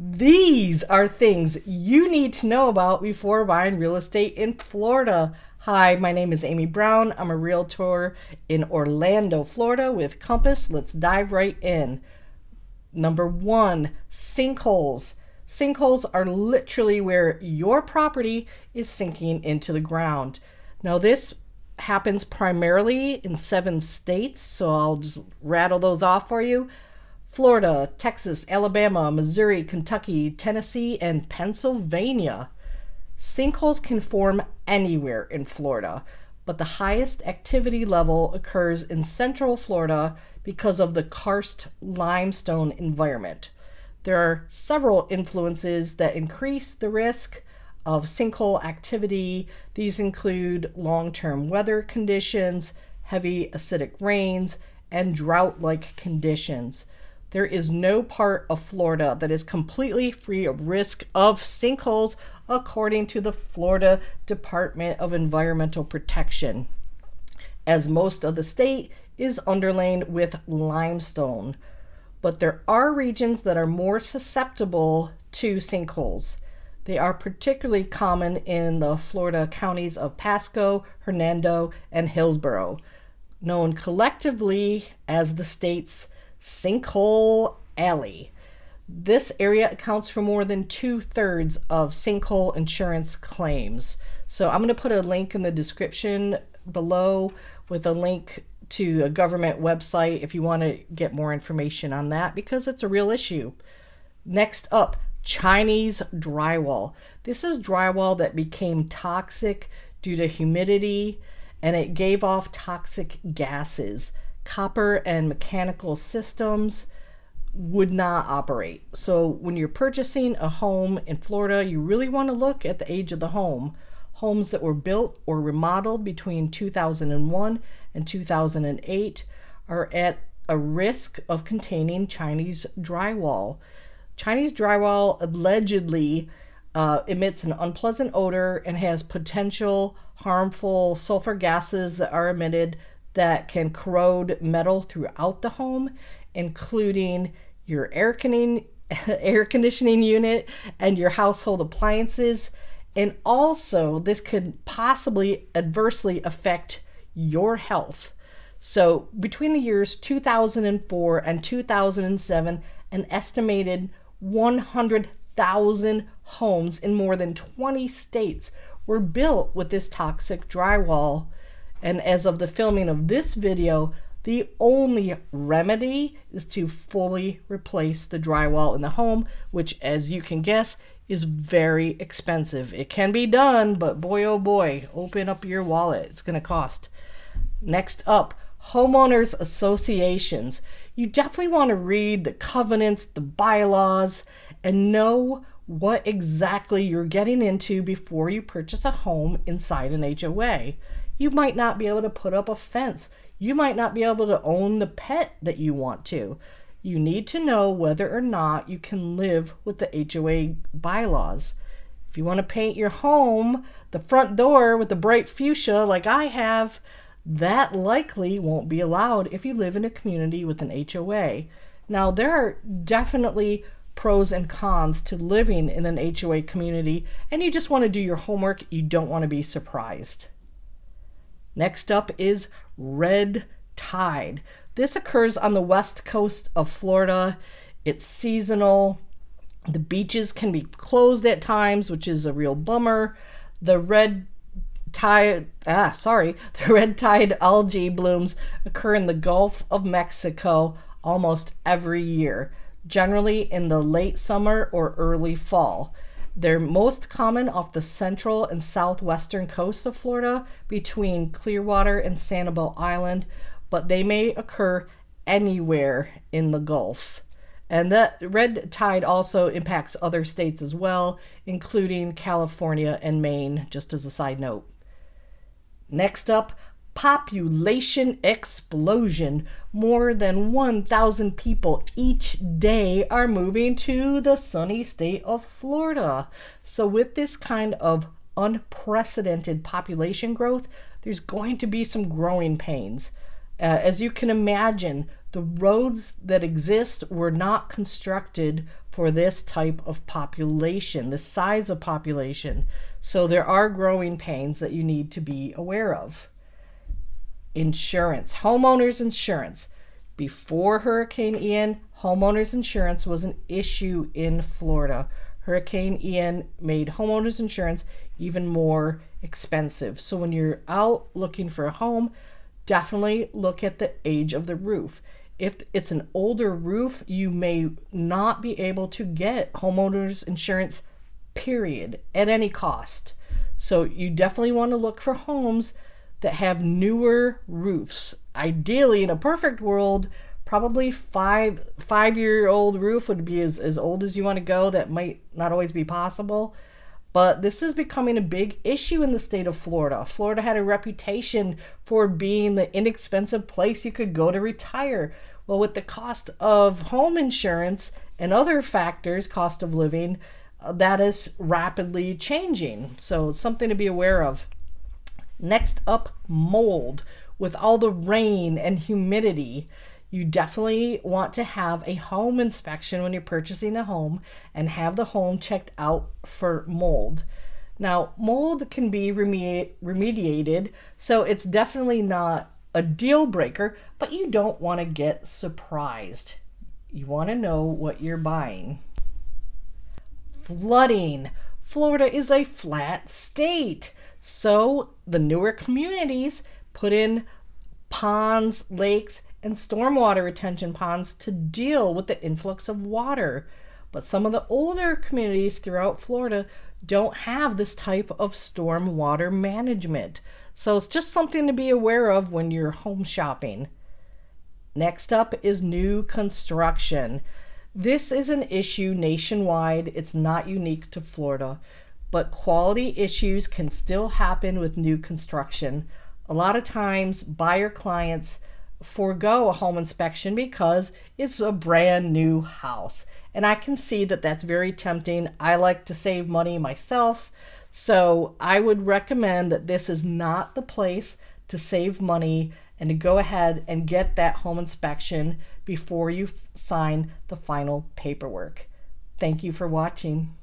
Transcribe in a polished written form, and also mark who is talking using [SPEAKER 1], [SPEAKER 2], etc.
[SPEAKER 1] These are things you need to know about before buying real estate in Florida. Hi, my name is Amy Brown. I'm a realtor in Orlando, Florida with Compass. Let's dive right in. Number one, sinkholes. Sinkholes are literally where your property is sinking into the ground. Now, this happens primarily in 7 states, so I'll just rattle those off for you. Florida, Texas, Alabama, Missouri, Kentucky, Tennessee, and Pennsylvania. Sinkholes can form anywhere in Florida, but the highest activity level occurs in central Florida because of the karst limestone environment. There are several influences that increase the risk of sinkhole activity. These include long-term weather conditions, heavy acidic rains, and drought-like conditions. There is no part of Florida that is completely free of risk of sinkholes, according to the Florida Department of Environmental Protection, as most of the state is underlain with limestone. But there are regions that are more susceptible to sinkholes. They are particularly common in the Florida counties of Pasco, Hernando, and Hillsborough, known collectively as the state's Sinkhole Alley. This area accounts for more than 2/3 of sinkhole insurance claims. So I'm going to put a link in the description below with a link to a government website if you want to get more information on that, because it's a real issue. Next up, Chinese drywall. This is drywall that became toxic due to humidity, and it gave off toxic gases. Copper and mechanical systems would not operate. So when you're purchasing a home in Florida, you really want to look at the age of the home. Homes that were built or remodeled between 2001 and 2008 are at a risk of containing Chinese drywall. Chinese drywall allegedly emits an unpleasant odor and has potential harmful sulfur gases that are emitted that can corrode metal throughout the home, including your air conditioning unit and your household appliances. And also, this could possibly adversely affect your health. So between the years 2004 and 2007, an estimated 100,000 homes in more than 20 states were built with this toxic drywall. And as of the filming of this video, the only remedy is to fully replace the drywall in the home, which, as you can guess, is very expensive. It can be done, but boy, oh boy, open up your wallet. It's going to cost. Next up, Homeowners Associations. You definitely want to read the covenants, the bylaws, and know what exactly you're getting into before you purchase a home inside an HOA. You might not be able to put up a fence. You might not be able to own the pet that you want to. You need to know whether or not you can live with the HOA bylaws. If you want to paint your home, the front door with the bright fuchsia like I have, that likely won't be allowed if you live in a community with an HOA. Now, there are definitely pros and cons to living in an HOA community, and you just want to do your homework. You don't want to be surprised. Next up is red tide. This occurs on the west coast of Florida. It's seasonal. The beaches can be closed at times, which is a real bummer. The red tide algae blooms occur in the Gulf of Mexico almost every year, generally in the late summer or early fall. They're most common off the central and southwestern coasts of Florida between Clearwater and Sanibel Island, but they may occur anywhere in the Gulf. And that red tide also impacts other states as well, including California and Maine, just as a side note. Next up, population explosion. More than 1,000 people each day are moving to the sunny state of Florida. So with this kind of unprecedented population growth, there's going to be some growing pains. As you can imagine, the roads that exist were not constructed for this type of population, this size of population. So there are growing pains that you need to be aware of. Insurance, homeowners insurance. Before Hurricane Ian, homeowners insurance was an issue in Florida. Hurricane Ian made homeowners insurance even more expensive. So when you're out looking for a home, definitely look at the age of the roof. If it's an older roof, you may not be able to get homeowners insurance, period, at any cost. So you definitely want to look for homes that have newer roofs. Ideally, in a perfect world, probably five-year-old roof would be as old as you want to go. That might not always be possible. But this is becoming a big issue in the state of Florida. Florida had a reputation for being the inexpensive place you could go to retire. Well, with the cost of home insurance and other factors, cost of living, that is rapidly changing. So it's something to be aware of. Next up, mold. With all the rain and humidity, you definitely want to have a home inspection when you're purchasing a home and have the home checked out for mold. Now, mold can be remediated, so it's definitely not a deal breaker, but you don't want to get surprised. You want to know what you're buying. Flooding. Florida is a flat state, so the newer communities put in ponds, lakes, and stormwater retention ponds to deal with the influx of water. But some of the older communities throughout Florida don't have this type of stormwater management. So it's just something to be aware of when you're home shopping. Next up is new construction. This is an issue nationwide. It's not unique to Florida, but quality issues can still happen with new construction. A lot of times, buyer clients forego a home inspection because it's a brand new house. And I can see that that's very tempting. I like to save money myself, so I would recommend that this is not the place to save money and to go ahead and get that home inspection before you sign the final paperwork. Thank you for watching.